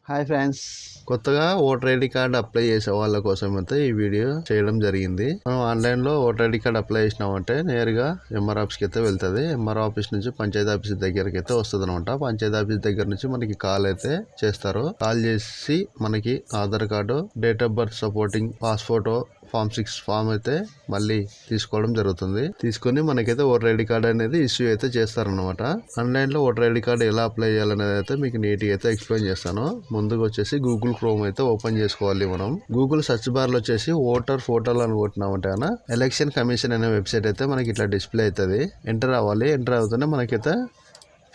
Hi friends, కొత్తగా voter ID card apply చేసే వాళ్ళ కోసం అయితే ఈ వీడియో చేయడం జరిగింది. మనం ఆన్లైన్లో ఓటర్ ఐడి కార్డ్ అప్లై చేసినామంటే నేరుగా ఎంఆర్ ఆఫీస్కి అయితే వెళ్తుంది. ఎంఆర్ ఆఫీస్ నుంచి పంచాయతీ ఆఫీస్ దగ్గరికి అయితే వస్తుంది అనమాట. పంచాయతీ ఆఫీస్ దగ్గర నుంచి మనకి కాల్ అయితే చేస్తారు. కాల్ చేసి మనకి Aadhaar card, date of birth supporting పాస్పోర్టో, ఫామ్ 6 ఫామ్ అయితే మళ్ళీ తీసుకోవడం జరుగుతుంది. తీసుకొని మనకైతే ఓటర్ ఐడి కార్డ్ అనేది ఇష్యూ అయితే చేస్తారనమాట. ఆన్లైన్లో ఓటర్ ఐడి కార్డ్ ఎలా అప్లై చేయాలనేది అయితే మీకు నీట్గా అయితే ఎక్స్ప్లెయిన్ చేస్తాను. ముందుగా వచ్చేసి గూగుల్ క్రోమ్ అయితే ఓపెన్ చేసుకోవాలి. మనం గూగుల్ సెర్చ్ బార్ లో వచ్చేసి ఓటర్ ఫోటోలు అని కొట్టినామంటే ఎలక్షన్ కమిషన్ అనే వెబ్సైట్ అయితే మనకి ఇట్లా డిస్ప్లే అవుతుంది. ఎంటర్ అవ్వాలి. ఎంటర్ అవుతూనే మనకైతే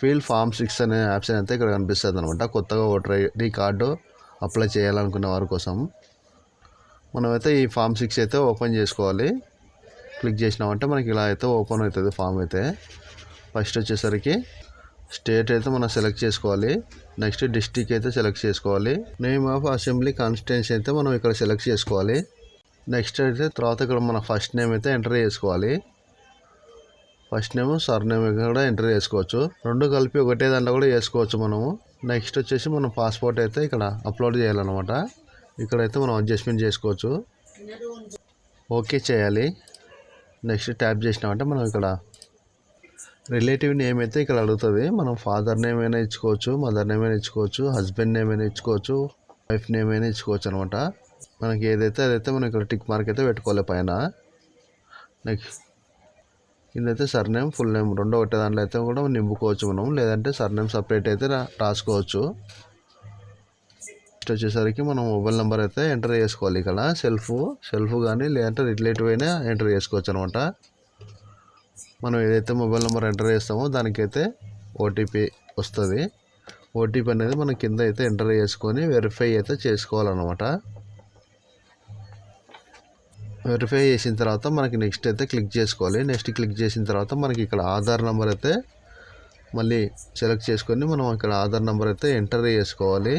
ఫీల్ ఫామ్ 6 అనే ఆప్షన్ అయితే ఇక్కడ కనిపిస్తుంది అనమాట. కొత్తగా ఓటర్ ఐడి కార్డు అప్లై చేయాలనుకున్న వారి కోసం మనమైతే ఈ ఫామ్ 6 అయితే ఓపెన్ చేసుకోవాలి. క్లిక్ చేసినామంటే మనకి ఇలా అయితే ఓపెన్ అవుతుంది ఫామ్ అయితే. ఫస్ట్ వచ్చేసరికి స్టేట్ అయితే మనం సెలెక్ట్ చేసుకోవాలి. నెక్స్ట్ డిస్టిక్ అయితే సెలెక్ట్ చేసుకోవాలి. నేమ్ ఆఫ్ అసెంబ్లీ కాన్స్టిట్యున్సీ అయితే మనం ఇక్కడ సెలెక్ట్ చేసుకోవాలి. నెక్స్ట్ అయితే తర్వాత ఇక్కడ మన ఫస్ట్ నేమ్ అయితే ఎంటర్ చేసుకోవాలి. ఫస్ట్ నేమ్ సర్ నేమ్ కూడా ఎంటర్ చేసుకోవచ్చు. రెండు కలిపి ఒకటే దాంట్లో కూడా వేసుకోవచ్చు మనము. నెక్స్ట్ వచ్చేసి మనం పాస్పోర్ట్ అయితే ఇక్కడ అప్లోడ్ చేయాలన్నమాట. ఇక్కడైతే మనం అడ్జస్ట్మెంట్ చేసుకోవచ్చు. ఓకే చేయాలి. నెక్స్ట్ ట్యాప్ చేసినామంటే మనం ఇక్కడ రిలేటివ్ నేమ్ అయితే ఇక్కడ అడుగుతుంది. మనం ఫాదర్ నేమ్ అయినా ఇచ్చుకోవచ్చు, మదర్ నేమ్ అయినా ఇచ్చుకోవచ్చు, హస్బెండ్ నేమ్ అయినా ఇచ్చుకోవచ్చు, వైఫ్ నేమ్ అయినా ఇచ్చుకోవచ్చు అనమాట. మనకి ఏదైతే అదైతే మనం ఇక్కడ టిక్ మార్క్ అయితే పెట్టుకోవాలి పైన. నెక్స్ట్ ఇదైతే సర్ నేమ్, ఫుల్ నేమ్ రెండో ఒకటే దాంట్లో అయితే కూడా నింపుకోవచ్చు మనం. లేదంటే సర్ నేమ్ సపరేట్ అయితే రాసుకోవచ్చు. నెక్స్ట్ వచ్చేసరికి మనం మొబైల్ నెంబర్ అయితే ఎంటర్ చేసుకోవాలి. ఇక్కడ సెల్ఫ్ కానీ లేదంటే రిలేటివ్ అయినా ఎంటర్ చేసుకోవచ్చు అనమాట. మనం ఏదైతే మొబైల్ నెంబర్ ఎంటర్ చేస్తామో దానికైతే ఓటీపీ వస్తుంది. ఓటీపీ అనేది మనం కింద అయితే ఎంటర్ చేసుకొని వెరిఫై అయితే చేసుకోవాలన్నమాట. వెరిఫై చేసిన తర్వాత మనకి నెక్స్ట్ అయితే క్లిక్ చేసుకోవాలి. నెక్స్ట్ క్లిక్ చేసిన తర్వాత మనకి ఇక్కడ ఆధార్ నెంబర్ అయితే మళ్ళీ సెలెక్ట్ చేసుకొని మనం ఇక్కడ ఆధార్ నెంబర్ అయితే ఎంటర్ చేసుకోవాలి.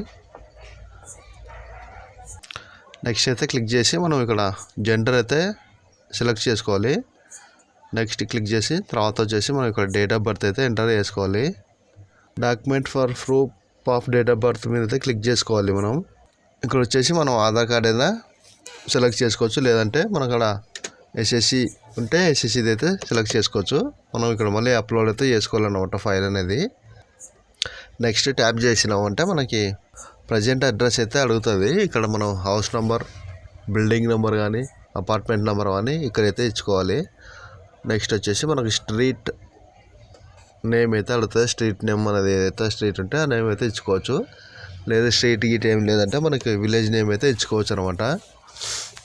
నెక్స్ట్ అయితే క్లిక్ చేసి మనం ఇక్కడ జెండర్ అయితే సెలెక్ట్ చేసుకోవాలి. నెక్స్ట్ క్లిక్ చేసి తర్వాత వచ్చేసి మనం ఇక్కడ డేట్ ఆఫ్ బర్త్ అయితే ఎంటర్ చేసుకోవాలి. Document for proof of date of birth మీద అయితే క్లిక్ చేసుకోవాలి. మనం ఇక్కడ వచ్చేసి మనం ఆధార్ కార్డ్ అయినా సెలెక్ట్ చేసుకోవచ్చు. లేదంటే మనం ఇక్కడ ఎస్ఎస్సి ఉంటే ఎస్ఎస్సిది అయితే సెలెక్ట్ చేసుకోవచ్చు. మనం ఇక్కడ మళ్ళీ అప్లోడ్ అయితే చేసుకోవాలన్నమాట ఫైల్ అనేది. నెక్స్ట్ ట్యాప్ చేసినామంటే మనకి ప్రజెంట్ అడ్రస్ అయితే అడుగుతుంది. ఇక్కడ మనం హౌస్ నెంబర్, బిల్డింగ్ నెంబర్ కానీ అపార్ట్మెంట్ నెంబర్ కానీ ఇక్కడైతే ఇచ్చుకోవాలి. నెక్స్ట్ వచ్చేసి మనకి స్ట్రీట్ నేమ్ అయితే అడుగుతుంది. స్ట్రీట్ నేమ్ అనేది ఏదైతే స్ట్రీట్ ఉంటే ఆ నేమ్ అయితే ఇచ్చుకోవచ్చు. లేదా స్ట్రీట్ గీట్ ఏం లేదంటే మనకి విలేజ్ నేమ్ అయితే ఇచ్చుకోవచ్చు అనమాట.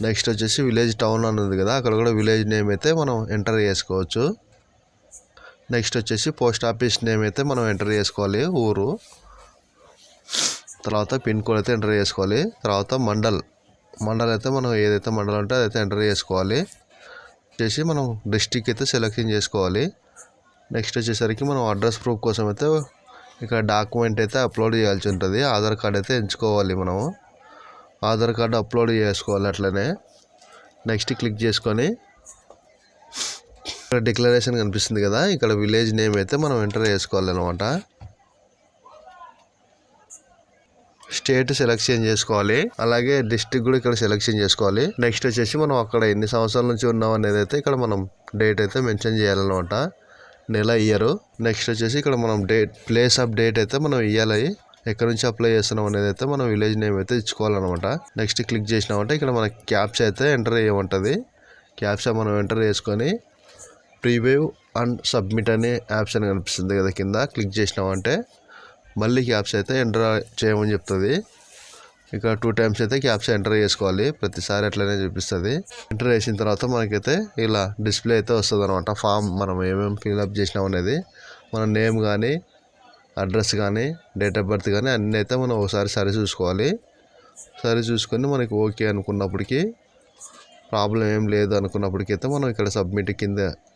నెక్స్ట్ వచ్చేసి విలేజ్ టౌన్ అన్నది కదా, అక్కడ కూడా విలేజ్ నేమ్ అయితే మనం ఎంటర్ చేసుకోవచ్చు. నెక్స్ట్ వచ్చేసి పోస్ట్ ఆఫీస్ నేమ్ అయితే మనం ఎంటర్ చేసుకోవాలి, ఊరు. తర్వాత పిన్ కోడ్ అయితే ఎంటర్ చేసుకోవాలి. తర్వాత మండల్ అయితే మనం ఏదైతే మండలం ఉంటే అదైతే ఎంటర్ చేసుకోవాలి. చేసి మనం డిస్టిక్ అయితే సెలెక్షన్ చేసుకోవాలి. నెక్స్ట్ వచ్చేసరికి మనం అడ్రస్ ప్రూఫ్ కోసం అయితే ఇక్కడ డాక్యుమెంట్ అయితే అప్లోడ్ చేయాల్సి ఉంటుంది. ఆధార్ కార్డ్ అయితే ఎంచుకోవాలి. మనము ఆధార్ కార్డు అప్లోడ్ చేసుకోవాలి. అట్లనే నెక్స్ట్ క్లిక్ చేసుకొని ఇక్కడ డిక్లరేషన్ కనిపిస్తుంది కదా, ఇక్కడ విలేజ్ నేమ్ అయితే మనం ఎంటర్ చేసుకోవాలి అనమాట. స్టేట్ సెలెక్షన్ చేసుకోవాలి. అలాగే డిస్ట్రిక్ట్ కూడా ఇక్కడ సెలెక్షన్ చేసుకోవాలి. నెక్స్ట్ వచ్చేసి మనం అక్కడ ఎన్ని సంవత్సరాల నుంచి ఉన్నాం అనేది అయితే ఇక్కడ మనం డేట్ అయితే మెన్షన్ చేయాలన్నమాట, నెల, ఇయర్. నెక్స్ట్ వచ్చేసి ఇక్కడ మనం ప్లేస్ ఆఫ్ డేట్ అయితే మనం ఇవ్వాలి. ఎక్కడి నుంచి అప్లై చేస్తున్నాం అనేది అయితే మనం విలేజ్ నేమ్ అయితే ఇచ్చుకోవాలన్నమాట. నెక్స్ట్ క్లిక్ చేసినామంటే ఇక్కడ మన క్యాప్చా అయితే ఎంటర్ చేయమంటుంది. క్యాప్చా మనం ఎంటర్ చేసుకొని ప్రీవ్యూ అండ్ సబ్మిట్ అనే ఆప్షన్ కనిపిస్తుంది కదా కింద, క్లిక్ చేసినామంటే మళ్ళీ క్యాప్స్ అయితే ఎంటర్ చేయమని చెప్తుంది. ఇక్కడ 2 టైమ్స్ అయితే క్యాప్స్ ఎంటర్ చేసుకోవాలి. ప్రతిసారి అట్లనే చూపిస్తుంది. ఎంటర్ చేసిన తర్వాత మనకైతే ఇలా డిస్ప్లే అయితే వస్తుంది అనమాట. ఫామ్ మనం ఏమేమి ఫిల్అప్ చేసినాం అనేది, మన నేమ్ కానీ అడ్రస్ కానీ డేట్ ఆఫ్ బర్త్ కానీ అన్నీ అయితే మనం ఒకసారి సరి చూసుకోవాలి. సరి చూసుకొని మనకి ఓకే అనుకున్నప్పటికీ ప్రాబ్లం ఏం లేదు అనుకున్నప్పటికైతే మనం ఇక్కడ సబ్మిట్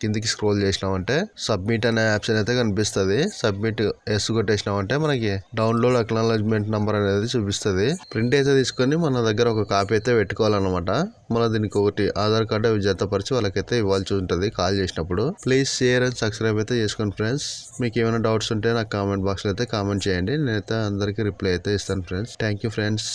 కిందికి స్క్రోల్ చేసినామంటే సబ్మిట్ అనే ఆప్షన్ అయితే కనిపిస్తుంది. సబ్మిట్ ఎస్ కొట్టేసినామంటే మనకి డౌన్లోడ్ అక్నాలజ్మెంట్ నంబర్ అనేది చూపిస్తుంది. ప్రింట్ అయితే తీసుకొని మన దగ్గర ఒక కాపీ అయితే పెట్టుకోవాలన్నమాట. మన దీనికి ఒకటి ఆధార్ కార్డు అవి జతపరిచి వాళ్ళకైతే ఇవ్వాల్సి ఉంటుంది కాల్ చేసినప్పుడు. ప్లీజ్ షేర్ అండ్ సబ్స్క్రైబ్ అయితే చేసుకోండి ఫ్రెండ్స్. మీకు ఏమైనా డౌట్స్ ఉంటే నాకు కామెంట్ బాక్స్లో అయితే కామెంట్ చేయండి. నేనైతే అందరికీ రిప్లై అయితే ఇస్తాను ఫ్రెండ్స్. Thank you friends.